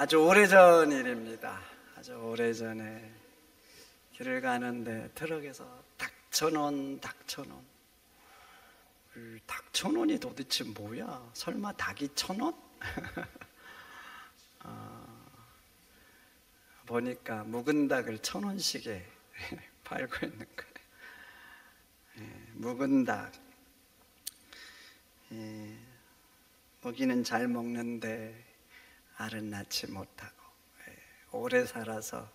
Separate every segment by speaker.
Speaker 1: 아주 오래전 일입니다. 아주 오래전에 길을 가는데 트럭에서 닥쳐놓은 닥쳐놓은이 도대체 뭐야? 설마 닭이 1,000원? 보니까 묵은 닭을 1,000원씩에 팔고 있는 거예요. 묵은 닭. 먹이는 잘 먹는데 알은 낳지 못하고 오래 살아서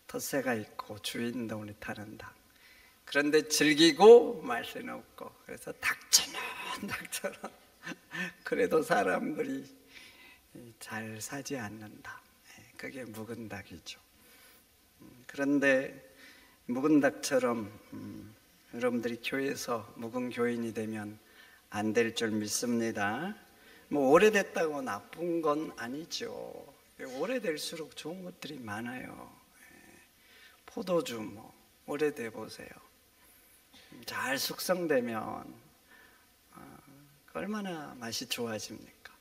Speaker 1: 텃세가 있고 주인 돈이 타는 닭. 그런데 즐기고 맛은 없고, 그래서 닭처럼 그래도 사람들이 잘 사지 않는다. 그게 묵은 닭이죠. 그런데 묵은 닭처럼 여러분들이 교회에서 묵은 교인이 되면 안 될 줄 믿습니다. 뭐 오래됐다고 나쁜 건 아니죠. 오래될수록 좋은 것들이 많아요. 포도주 뭐 오래돼 보세요. 잘 숙성되면 얼마나 맛이 좋아집니까?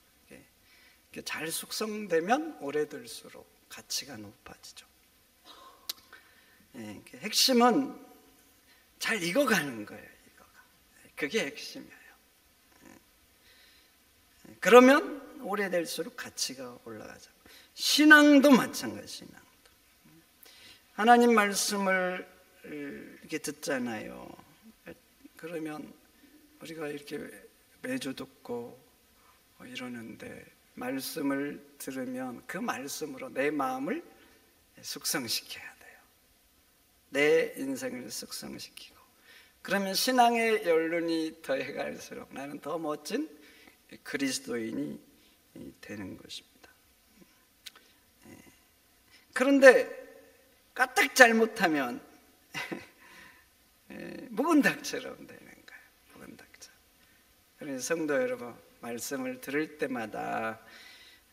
Speaker 1: 잘 숙성되면 오래될수록 가치가 높아지죠. 핵심은 잘 익어가는 거예요. 그게 핵심이에요. 그러면 오래될수록 가치가 올라가죠. 신앙도 마찬가지. 신앙도 하나님 말씀을 이렇게 듣잖아요. 그러면 우리가 이렇게 매주 듣고 이러는데, 말씀을 들으면 그 말씀으로 내 마음을 숙성시켜야 돼요. 내 인생을 숙성시키고, 그러면 신앙의 연륜이 더해갈수록 나는 더 멋진 그리스도인이 되는 것입니다. 그런데 까딱 잘못하면 묵은 닭처럼 되는 거예요. 묵은 닭처럼. 그래서 성도 여러분, 말씀을 들을 때마다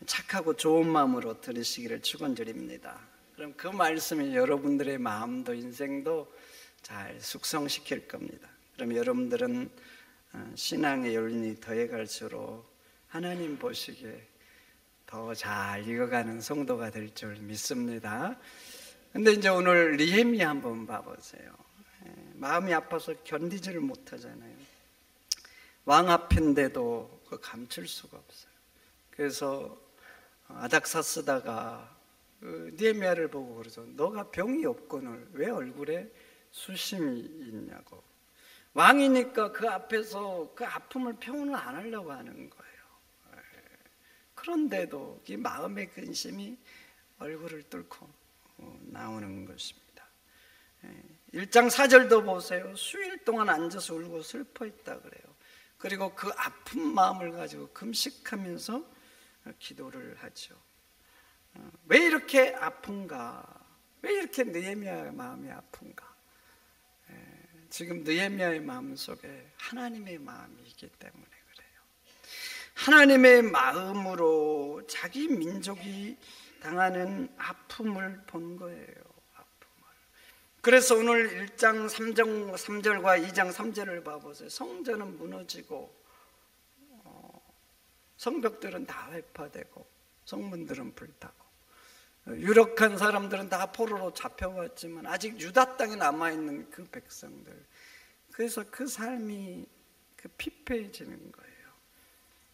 Speaker 1: 착하고 좋은 마음으로 들으시기를 축원드립니다. 그럼 그 말씀이 여러분들의 마음도 인생도 잘 숙성시킬 겁니다. 그럼 여러분들은 신앙의 연륜이 더해갈수록 하나님 보시기에 더 잘 익어가는 성도가 될 줄 믿습니다. 근데 이제 오늘 느헤미야 한번 봐보세요. 마음이 아파서 견디지를 못하잖아요. 왕 앞인데도 그 감출 수가 없어요. 그래서 아닥사스다가 느헤미야를 보고 그러죠. 너가 병이 없거늘 왜 얼굴에 수심이 있냐고. 왕이니까 그 앞에서 그 아픔을 표현을 안 하려고 하는 거예요. 그런데도 이 마음의 근심이 얼굴을 뚫고 나오는 것입니다. 1장 4절도 보세요. 수일 동안 앉아서 울고 슬퍼했다 그래요. 그리고 그 아픈 마음을 가지고 금식하면서 기도를 하죠. 왜 이렇게 아픈가? 왜 이렇게 느헤미야의 마음이 아픈가? 지금 느헤미야의 마음 속에 하나님의 마음이 있기 때문에 그래요. 하나님의 마음으로 자기 민족이 당하는 아픔을 본 거예요. 아픔을. 그래서 오늘 1장 3절과 2장 3절을 봐보세요. 성전은 무너지고 성벽들은 다 회파되고 성문들은 불타고 유력한 사람들은 다 포로로 잡혀왔지만 아직 유다 땅에 남아있는 그 백성들, 그래서 그 삶이 피폐해지는 거예요.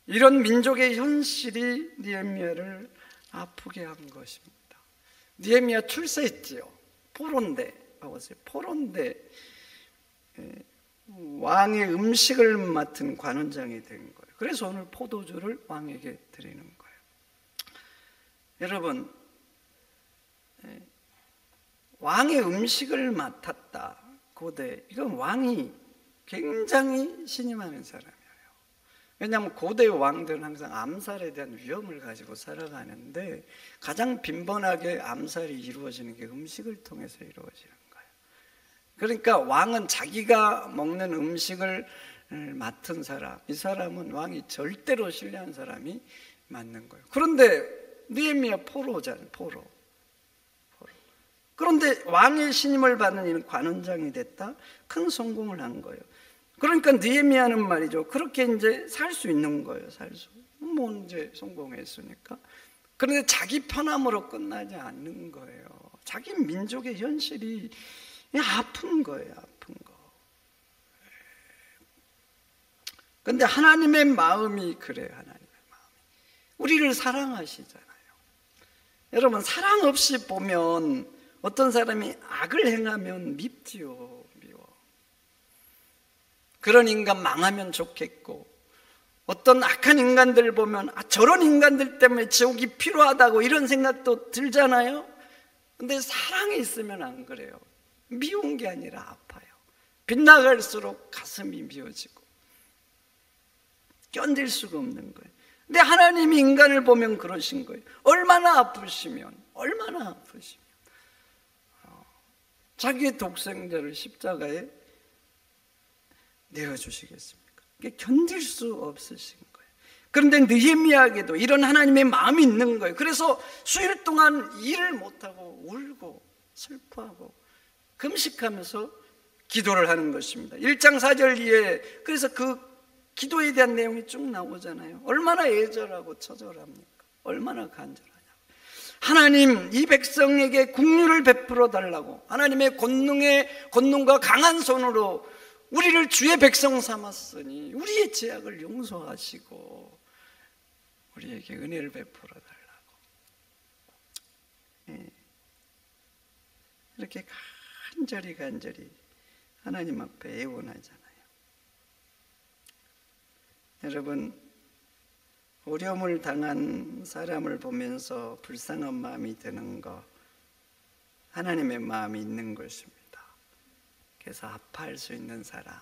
Speaker 1: 이런 민족의 현실이 느헤미야를 아프게 한 것입니다. 느헤미야 출세했지요. 포로인데, 봐보세요. 포로인데 왕의 음식을 맡은 관원장이 된 거예요. 그래서 오늘 포도주를 왕에게 드리는 거예요. 여러분, 왕의 음식을 맡았다. 고대, 이건 왕이 굉장히 신임하는 사람이에요. 왜냐하면 고대 왕들은 항상 암살에 대한 위험을 가지고 살아가는데 가장 빈번하게 암살이 이루어지는 게 음식을 통해서 이루어지는 거예요. 그러니까 왕은 자기가 먹는 음식을 맡은 사람, 이 사람은 왕이 절대로 신뢰한 사람이 맞는 거예요. 그런데 느헤미야 포로잖아요. 포로. 그런데 왕의 신임을 받는 이는 관원장이 됐다. 큰 성공을 한 거예요. 그러니까 느헤미야는 말이죠. 그렇게 이제 살 수 있는 거예요. 살 수. 뭐 이제 성공했으니까. 그런데 자기 편함으로 끝나지 않는 거예요. 자기 민족의 현실이 아픈 거예요. 아픈 거. 그런데 하나님의 마음이 그래요. 하나님의 마음이 우리를 사랑하시잖아요. 여러분, 사랑 없이 보면 어떤 사람이 악을 행하면 밉지요. 미워. 그런 인간 망하면 좋겠고, 어떤 악한 인간들을 보면 저런 인간들 때문에 지옥이 필요하다고 이런 생각도 들잖아요. 근데 사랑이 있으면 안 그래요. 미운 게 아니라 아파요. 빗나갈수록 가슴이 미워지고 견딜 수가 없는 거예요. 근데 하나님이 인간을 보면 그러신 거예요. 얼마나 아프시면 자기의 독생자를 십자가에 내어주시겠습니까? 이게 견딜 수 없으신 거예요. 그런데 느헤미야에게도 이런 하나님의 마음이 있는 거예요. 그래서 수일 동안 일을 못하고 울고 슬퍼하고 금식하면서 기도를 하는 것입니다. 1장 4절 이에 그래서 그 기도에 대한 내용이 쭉 나오잖아요. 얼마나 애절하고 처절합니까? 얼마나 간절하냐고. 하나님, 이 백성에게 긍휼을 베풀어 달라고, 하나님의 권능과 강한 손으로 우리를 주의 백성 삼았으니 우리의 죄악을 용서하시고 우리에게 은혜를 베풀어 달라고. 이렇게 간절히 하나님 앞에 애원하잖아요. 여러분, 어려움을 당한 사람을 보면서 불쌍한 마음이 드는 거, 하나님의 마음이 있는 것입니다. 그래서 아파할 수 있는 사람,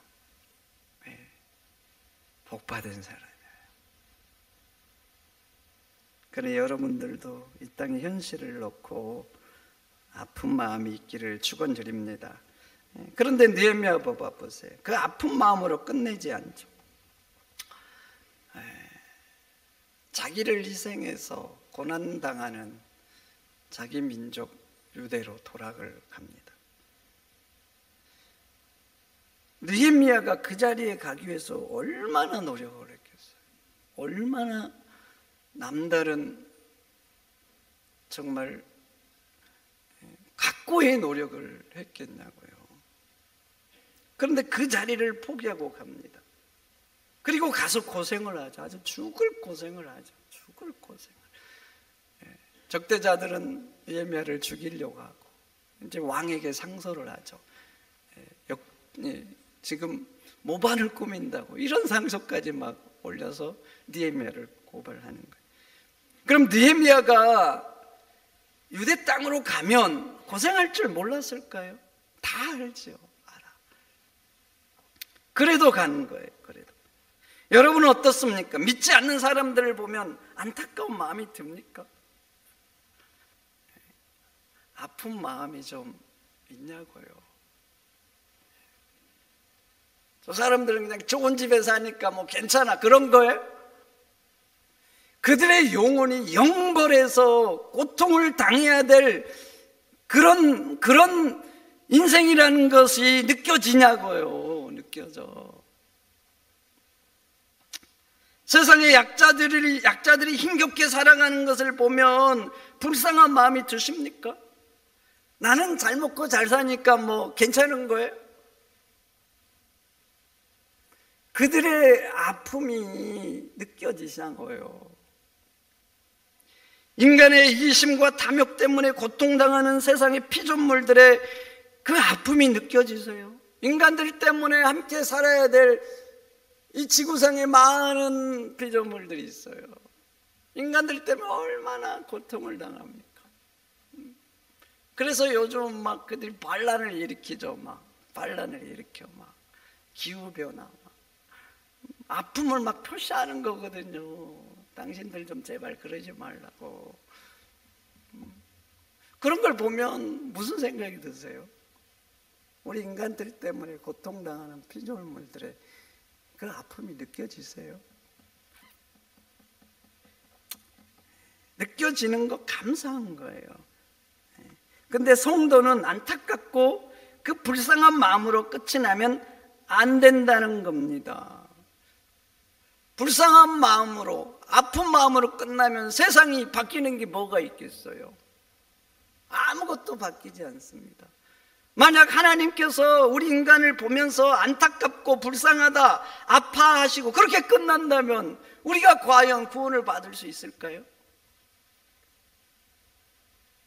Speaker 1: 복받은 사람이에요. 그래, 여러분들도 이 땅의 현실을 놓고 아픈 마음이 있기를 축원드립니다. 그런데 느헤미야 봐보세요. 그 아픈 마음으로 끝내지 않죠. 자기를 희생해서 고난당하는 자기 민족 유대로 돌아갈 갑니다. 느헤미야가 그 자리에 가기 위해서 얼마나 노력을 했겠어요. 얼마나 남다른 정말 각고의 노력을 했겠냐고요. 그런데 그 자리를 포기하고 갑니다. 그리고 가서 고생을 하죠. 아주 죽을 고생을 하죠. 죽을 고생을. 적대자들은 느헤미야를 죽이려고 하고 이제 왕에게 상소를 하죠. 지금 모반을 꾸민다고 이런 상소까지 막 올려서 느헤미야를 고발하는 거예요. 그럼 느헤미야가 유대 땅으로 가면 고생할 줄 몰랐을까요? 다 알죠. 알아. 그래도 가는 거예요. 그래도. 여러분은 어떻습니까? 믿지 않는 사람들을 보면 안타까운 마음이 듭니까? 아픈 마음이 좀 있냐고요. 저 사람들은 그냥 좋은 집에 사니까 뭐 괜찮아 그런 거예요? 그들의 영혼이 영벌에서 고통을 당해야 될 그런 인생이라는 것이 느껴지냐고요. 느껴져. 세상의 약자들이 힘겹게 살아가는 것을 보면 불쌍한 마음이 드십니까? 나는 잘 먹고 잘 사니까 뭐 괜찮은 거예요? 그들의 아픔이 느껴지시나고요. 인간의 이기심과 탐욕 때문에 고통당하는 세상의 피조물들의 그 아픔이 느껴지세요? 인간들 때문에 함께 살아야 될 이 지구상에 많은 피조물들이 있어요. 인간들 때문에 얼마나 고통을 당합니까? 그래서 요즘 막 그들이 반란을 일으키죠. 막 반란을 일으켜 막 기후변화 막 아픔을 막 표시하는 거거든요. 당신들 좀 제발 그러지 말라고. 그런 걸 보면 무슨 생각이 드세요? 우리 인간들 때문에 고통당하는 피조물들의 그 아픔이 느껴지세요? 느껴지는 거 감사한 거예요. 근데 성도는 안타깝고 그 불쌍한 마음으로 끝이 나면 안 된다는 겁니다. 불쌍한 마음으로 아픈 마음으로 끝나면 세상이 바뀌는 게 뭐가 있겠어요? 아무것도 바뀌지 않습니다. 만약 하나님께서 우리 인간을 보면서 안타깝고 불쌍하다, 아파하시고 그렇게 끝난다면 우리가 과연 구원을 받을 수 있을까요?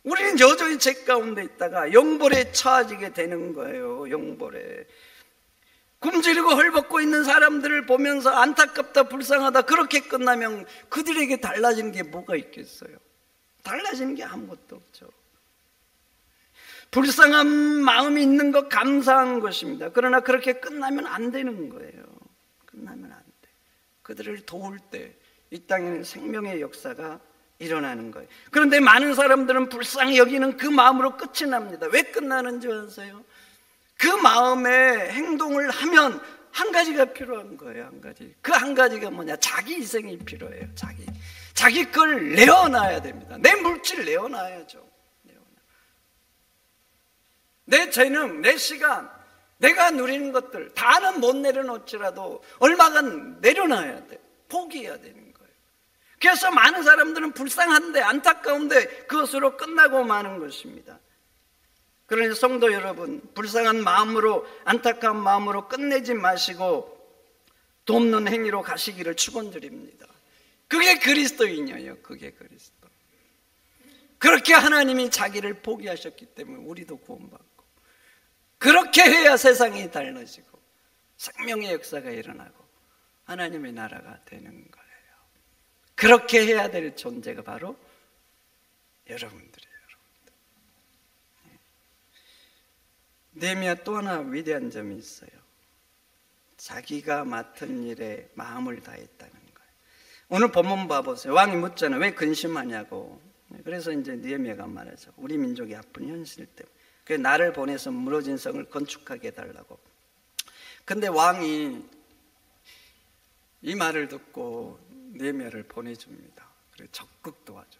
Speaker 1: 우리는 여전히 죄 가운데 있다가 영벌에 처해지게 되는 거예요. 영벌에. 굶주리고 헐벗고 있는 사람들을 보면서 안타깝다, 불쌍하다 그렇게 끝나면 그들에게 달라지는 게 뭐가 있겠어요? 달라지는 게 아무것도 없죠. 불쌍한 마음이 있는 것 감사한 것입니다. 그러나 그렇게 끝나면 안 되는 거예요. 끝나면 안 돼. 그들을 도울 때 이 땅에는 생명의 역사가 일어나는 거예요. 그런데 많은 사람들은 불쌍히 여기는 그 마음으로 끝이 납니다. 왜 끝나는 줄 아세요? 그 마음의 행동을 하면 한 가지가 필요한 거예요. 한 가지. 그 한 가지가 뭐냐? 자기 희생이 필요해요. 자기 걸 내어놔야 됩니다. 내 물질 내어놔야죠. 내 재능, 내 시간, 내가 누리는 것들 다는 못 내려놓지라도 얼마간 내려놔야 돼. 포기해야 되는 거예요. 그래서 많은 사람들은 불쌍한데 안타까운데 그것으로 끝나고 마는 것입니다. 그러니 성도 여러분, 불쌍한 마음으로, 안타까운 마음으로 끝내지 마시고 돕는 행위로 가시기를 축원드립니다. 그게 그리스도인이에요. 그게 그리스도. 그렇게 하나님이 자기를 포기하셨기 때문에 우리도 구원받고, 그렇게 해야 세상이 달라지고 생명의 역사가 일어나고 하나님의 나라가 되는 거예요. 그렇게 해야 될 존재가 바로 여러분들이에요. 느헤미야 또 하나 위대한 점이 있어요. 자기가 맡은 일에 마음을 다했다는 거예요. 오늘 본문 봐보세요. 왕이 묻잖아요. 왜 근심하냐고. 그래서 이제 느헤미야가 말하죠. 우리 민족이 아픈 현실 때문에. 그래서 나를 보내서 무너진 성을 건축하게 해달라고. 근데 왕이 이 말을 듣고 느헤미야를 보내줍니다. 그래서 적극 도와줘.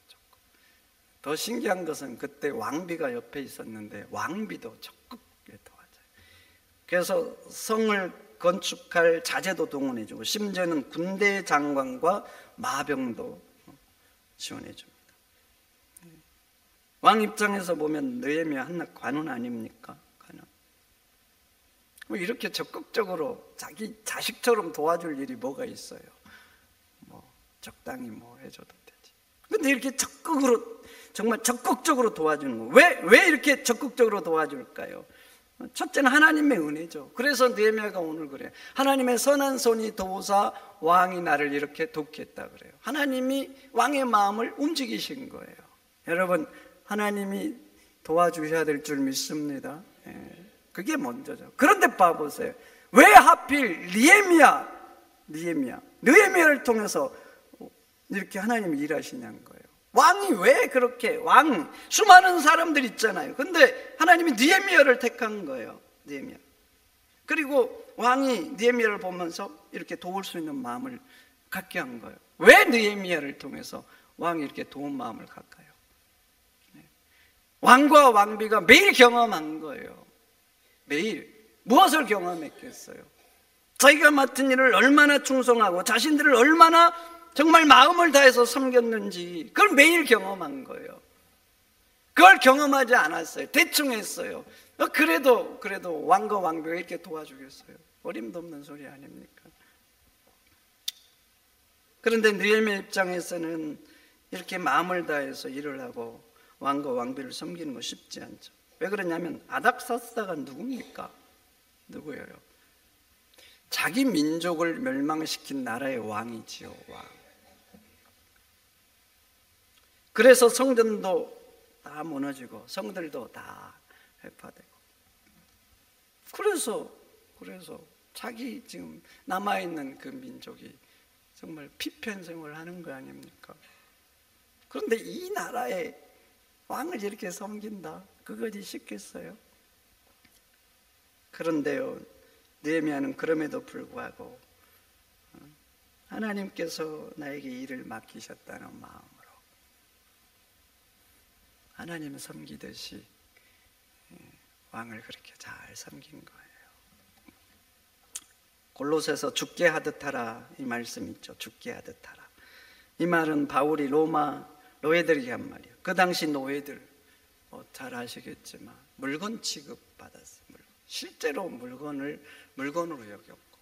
Speaker 1: 더 신기한 것은 그때 왕비가 옆에 있었는데 왕비도 적극에 도와줘요. 그래서 성을 건축할 자재도 동원해주고 심지어는 군대 장관과 마병도 지원해줍니다. 왕 입장에서 보면 느헤미야 한낱 관원 아닙니까? 관원. 이렇게 적극적으로 자기 자식처럼 도와줄 일이 뭐가 있어요? 적당히 해줘도 되지. 근데 이렇게 정말 적극적으로 도와주는 거예요. 왜 이렇게 적극적으로 도와줄까요? 첫째는 하나님의 은혜죠. 그래서 느헤미야가 오늘 그래요. 하나님의 선한 손이 도우사 왕이 나를 이렇게 돕게 했다 그래요. 하나님이 왕의 마음을 움직이신 거예요. 여러분, 하나님이 도와주셔야 될 줄 믿습니다. 그게 먼저죠. 그런데 봐보세요. 왜 하필 느헤미야를 통해서 이렇게 하나님이 일하시냐는 거예요. 왕이 왜 그렇게, 수많은 사람들 있잖아요. 근데 하나님이 느헤미야를 택한 거예요. 느헤미야. 그리고 왕이 느헤미야를 보면서 이렇게 도울 수 있는 마음을 갖게 한 거예요. 왜 느헤미야를 통해서 왕이 이렇게 도운 마음을 갖까요? 왕과 왕비가 매일 경험한 거예요. 매일. 무엇을 경험했겠어요? 자기가 맡은 일을 얼마나 충성하고 자신들을 얼마나 정말 마음을 다해서 섬겼는지 그걸 매일 경험한 거예요. 그걸 경험하지 않았어요. 대충 했어요. 그래도 왕과 왕비가 이렇게 도와주겠어요? 어림도 없는 소리 아닙니까? 그런데 느헤미야 입장에서는 이렇게 마음을 다해서 일을 하고 왕과 왕비를 섬기는 거 쉽지 않죠. 왜 그러냐면 아닥사스다가 누굽니까? 누구예요? 자기 민족을 멸망시킨 나라의 왕이지요. 왕. 그래서 성전도 다 무너지고 성들도 다 회파되고, 그래서 자기 지금 남아있는 그 민족이 정말 피폐한 생활을 하는 거 아닙니까? 그런데 이 나라의 왕을 이렇게 섬긴다? 그것이 쉽겠어요? 그런데요, 느헤미야는 그럼에도 불구하고 하나님께서 나에게 일을 맡기셨다는 마음으로 하나님을 섬기듯이 왕을 그렇게 잘 섬긴 거예요. 골로새서 죽게 하듯 하라, 이 말씀 있죠. 죽게 하듯 하라. 이 말은 바울이 로마 노예들에게 한 말이에요. 그 당시 노예들 잘 아시겠지만 물건 취급받았어요. 실제로 물건으로 여겼고,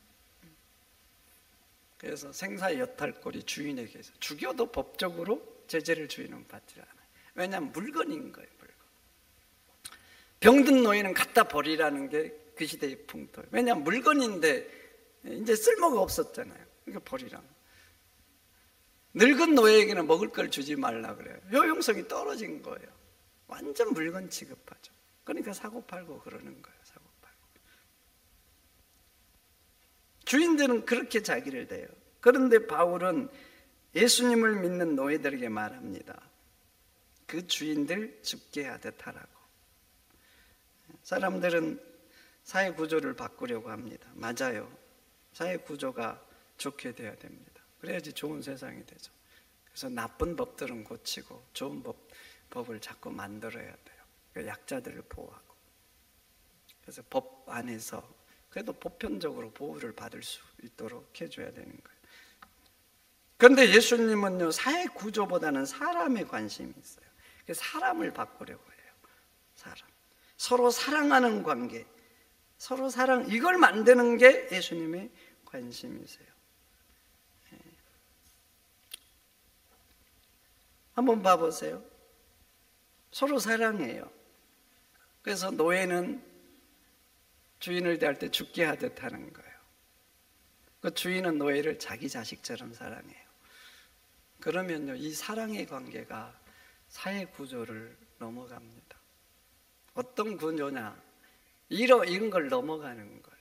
Speaker 1: 그래서 생사의 여탈권이 주인에게서, 죽여도 법적으로 제재를 주인은 받지 않아요. 왜냐하면 물건인 거예요. 물건. 병든 노예는 갖다 버리라는 게 그 시대의 풍토예요. 왜냐하면 물건인데 이제 쓸모가 없었잖아요. 그러니까 버리라는 거예요. 늙은 노예에게는 먹을 걸 주지 말라 그래요. 효용성이 떨어진 거예요. 완전 물건 취급하죠. 그러니까 사고팔고 그러는 거예요. 사고팔고. 주인들은 그렇게 자기를 대요. 그런데 바울은 예수님을 믿는 노예들에게 말합니다. 그 주인들 죽게 하듯 하라고. 사람들은 사회 구조를 바꾸려고 합니다. 맞아요. 사회 구조가 좋게 돼야 됩니다. 그래야지 좋은 세상이 되죠. 그래서 나쁜 법들은 고치고 좋은 법을 자꾸 만들어야 돼요. 약자들을 보호하고. 그래서 법 안에서 그래도 보편적으로 보호를 받을 수 있도록 해줘야 되는 거예요. 그런데 예수님은요, 사회 구조보다는 사람에 관심이 있어요. 그래서 사람을 바꾸려고 해요. 사람. 서로 사랑하는 관계, 서로 사랑, 이걸 만드는 게 예수님의 관심이세요. 한번 봐보세요. 서로 사랑해요. 그래서 노예는 주인을 대할 때 죽게 하듯 하는 거예요. 그 주인은 노예를 자기 자식처럼 사랑해요. 그러면요, 이 사랑의 관계가 사회 구조를 넘어갑니다. 어떤 구조냐? 이런 걸 넘어가는 거예요.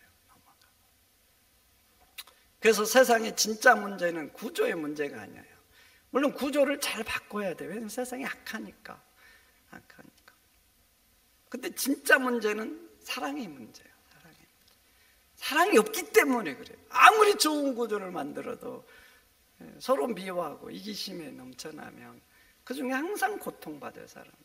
Speaker 1: 그래서 세상의 진짜 문제는 구조의 문제가 아니에요. 물론 구조를 잘 바꿔야 돼요. 왜냐하면 세상이 악하니까. 근데 진짜 문제는 사랑의 문제예요. 사랑이 없기 때문에 그래요. 아무리 좋은 구조를 만들어도 서로 미워하고 이기심에 넘쳐나면 그 중에 항상 고통받을 사람들.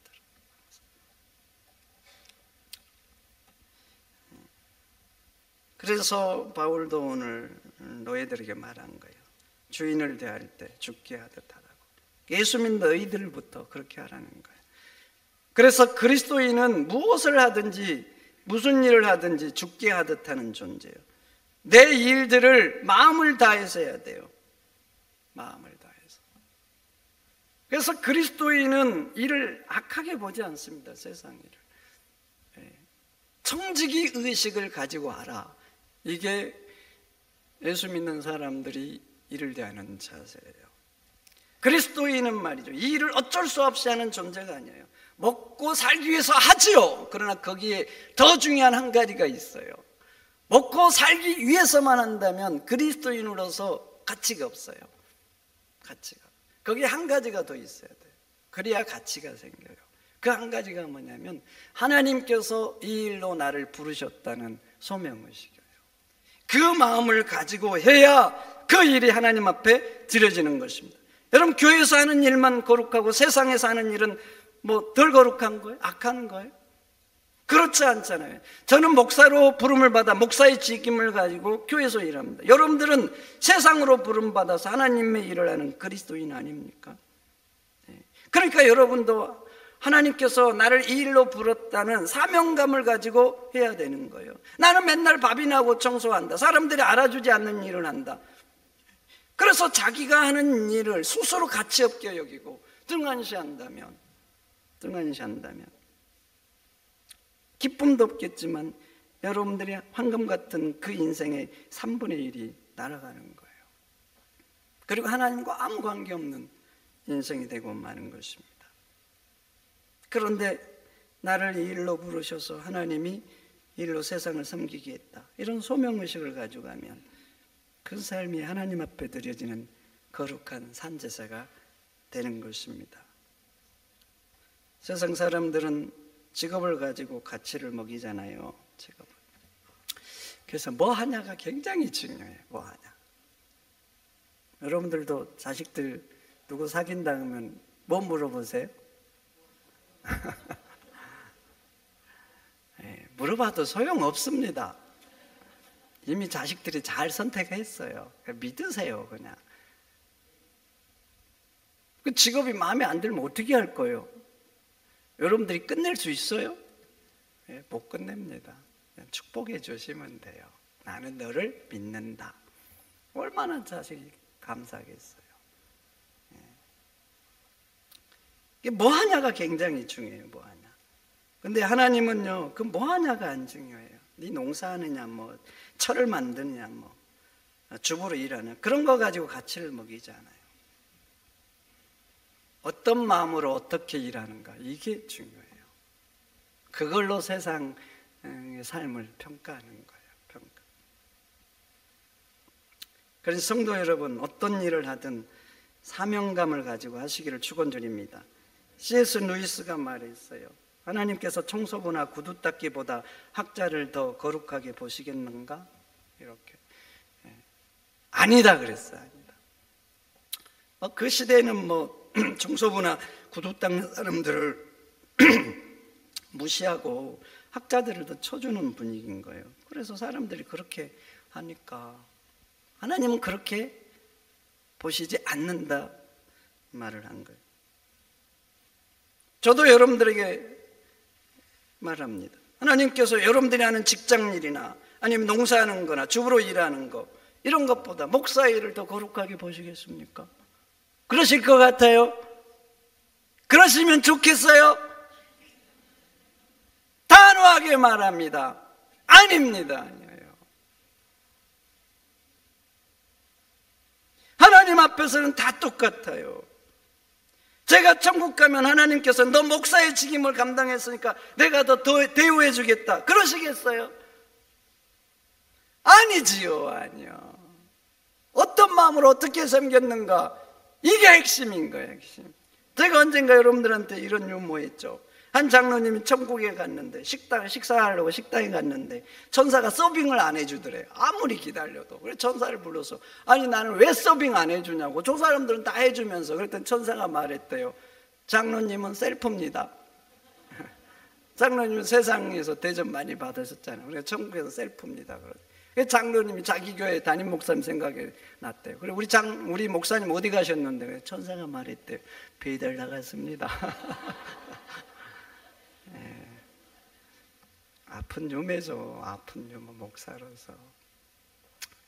Speaker 1: 그래서 바울도 오늘 노예들에게 말한 거예요. 주인을 대할 때 죽게 하듯 하라고. 예수 믿는 너희들부터 그렇게 하라는 거예요. 그래서 그리스도인은 무엇을 하든지 무슨 일을 하든지 죽게 하듯 하는 존재예요. 내 일들을 마음을 다해서 해야 돼요. 마음을 다해서. 그래서 그리스도인은 일을 악하게 보지 않습니다. 세상 일을. 청지기 의식을 가지고 하라. 이게 예수 믿는 사람들이 일을 대하는 자세예요. 그리스도인은 말이죠, 이 일을 어쩔 수 없이 하는 존재가 아니에요. 먹고 살기 위해서 하지요. 그러나 거기에 더 중요한 한 가지가 있어요. 먹고 살기 위해서만 한다면 그리스도인으로서 가치가 없어요. 가치가. 거기에 한 가지가 더 있어야 돼요. 그래야 가치가 생겨요. 그 한 가지가 뭐냐면 하나님께서 이 일로 나를 부르셨다는 소명의식이에요. 그 마음을 가지고 해야 그 일이 하나님 앞에 드려지는 것입니다. 여러분, 교회에서 하는 일만 거룩하고 세상에서 하는 일은 뭐 덜 거룩한 거예요? 악한 거예요? 그렇지 않잖아요. 저는 목사로 부름을 받아 목사의 직임을 가지고 교회에서 일합니다. 여러분들은 세상으로 부름받아서 하나님의 일을 하는 그리스도인 아닙니까? 그러니까 여러분도 하나님께서 나를 이 일로 부렀다는 사명감을 가지고 해야 되는 거예요. 나는 맨날 밥이나 하고 청소한다. 사람들이 알아주지 않는 일을 한다. 그래서 자기가 하는 일을 스스로 가치 없게 여기고 등한시한다면 기쁨도 없겠지만 여러분들이 황금 같은 그 인생의 3분의 1이 날아가는 거예요. 그리고 하나님과 아무 관계없는 인생이 되고 마는 것입니다. 그런데 나를 이 일로 부르셔서 하나님이 이 일로 세상을 섬기게 했다, 이런 소명의식을 가지고 가면 그 삶이 하나님 앞에 드려지는 거룩한 산제사가 되는 것입니다. 세상 사람들은 직업을 가지고 가치를 먹이잖아요. 직업을. 그래서 뭐 하냐가 굉장히 중요해요. 뭐 하냐. 여러분들도 자식들 누구 사귄다 하면 뭐 물어보세요? 물어봐도 소용없습니다. 이미 자식들이 잘 선택했어요. 믿으세요. 그냥 그 직업이 마음에 안 들면 어떻게 할 거예요? 여러분들이 끝낼 수 있어요? 예, 못 끝냅니다. 그냥 축복해 주시면 돼요. 나는 너를 믿는다. 얼마나 자식이 감사하겠어요. 예. 이게 뭐 하냐가 굉장히 중요해요. 뭐 하냐. 근데 하나님은요, 그 뭐 하냐가 안 중요해요. 네 농사하느냐, 뭐 철을 만드느냐, 뭐 주부로 일하는 그런 거 가지고 가치를 먹이지 않아요. 어떤 마음으로 어떻게 일하는가, 이게 중요해요. 그걸로 세상의 삶을 평가하는 거예요. 평가. 그래서 성도 여러분, 어떤 일을 하든 사명감을 가지고 하시기를 축원드립니다. C.S. 루이스가 말했어요. 하나님께서 청소부나 구두 닦기보다 학자를 더 거룩하게 보시겠는가? 이렇게. 아니다 그랬어요. 아니다. 그 시대에는 뭐 청소부나 구두 닦는 사람들을 무시하고 학자들을 더 쳐주는 분위기인 거예요. 그래서 사람들이 그렇게 하니까 하나님은 그렇게 보시지 않는다 말을 한 거예요. 저도 여러분들에게 말합니다. 하나님께서 여러분들이 하는 직장 일이나 아니면 농사하는 거나 주부로 일하는 거, 이런 것보다 목사 일을 더 거룩하게 보시겠습니까? 그러실 것 같아요? 그러시면 좋겠어요? 단호하게 말합니다. 아닙니다. 아니에요. 하나님 앞에서는 다 똑같아요. 제가 천국 가면 하나님께서 너 목사의 직임을 감당했으니까 내가 더 대우해 주겠다, 그러시겠어요? 아니지요. 아니요. 어떤 마음으로 어떻게 섬겼는가, 이게 핵심인 거예요. 핵심. 제가 언젠가 여러분들한테 이런 유머했죠. 한 장로님이 천국에 갔는데 식사하려고 식당에 갔는데 천사가 서빙을 안 해주더래요. 아무리 기다려도. 그래서 천사를 불러서 아니 나는 왜 서빙 안 해주냐고. 저 사람들은 다 해주면서. 그랬더니 천사가 말했대요. 장로님은 셀프입니다. 장로님은 세상에서 대접 많이 받으셨잖아요. 그래서 천국에서 셀프입니다. 장로님이 자기 교회 담임 목사님 생각이 났대요. 그리고 우리 목사님 어디 가셨는데? 천사가 말했대요. 배달 나갔습니다. 네. 아픈 유매죠. 아픈 유머 목사로서.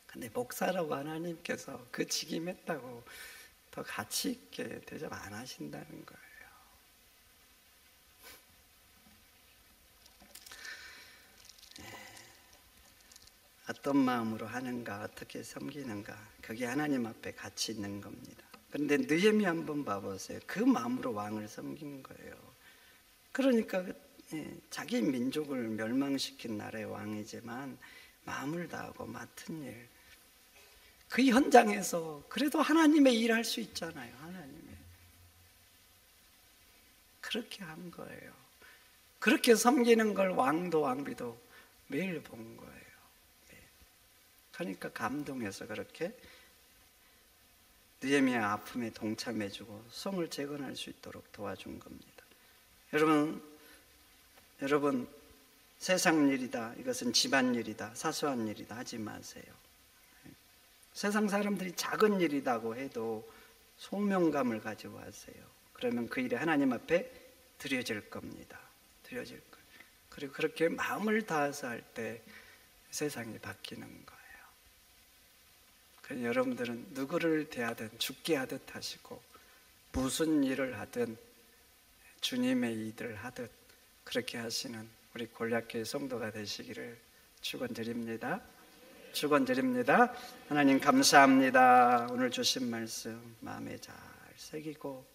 Speaker 1: 근데 목사라고 하나님께서 그 직임했다고 더 가치 있게 대접 안 하신다는 거예요. 어떤 마음으로 하는가, 어떻게 섬기는가, 그게 하나님 앞에 가치 있는 겁니다. 그런데 느헤미야 한번 봐보세요. 그 마음으로 왕을 섬긴 거예요. 그러니까 자기 민족을 멸망시킨 나라의 왕이지만 마음을 다하고 맡은 일, 그 현장에서 그래도 하나님의 일할 수 있잖아요. 하나님의. 그렇게 한 거예요. 그렇게 섬기는 걸 왕도 왕비도 매일 본 거예요. 그러니까 감동해서 그렇게 느헤미야 아픔에 동참해주고 성을 재건할 수 있도록 도와준 겁니다. 여러분 세상 일이다, 이것은 집안 일이다, 사소한 일이다 하지 마세요. 세상 사람들이 작은 일이라고 해도 소명감을 가지고 하세요. 그러면 그 일이 하나님 앞에 드려질 겁니다. 드려질 거예요. 그리고 그렇게 마음을 다해서 할 때 세상이 바뀌는 거예요. 그래서 여러분들은 누구를 대하든 죽게 하듯 하시고 무슨 일을 하든 주님의 일을 하듯 그렇게 하시는 우리 골략교회 성도가 되시기를 축원드립니다. 축원드립니다. 하나님 감사합니다. 오늘 주신 말씀 마음에 잘 새기고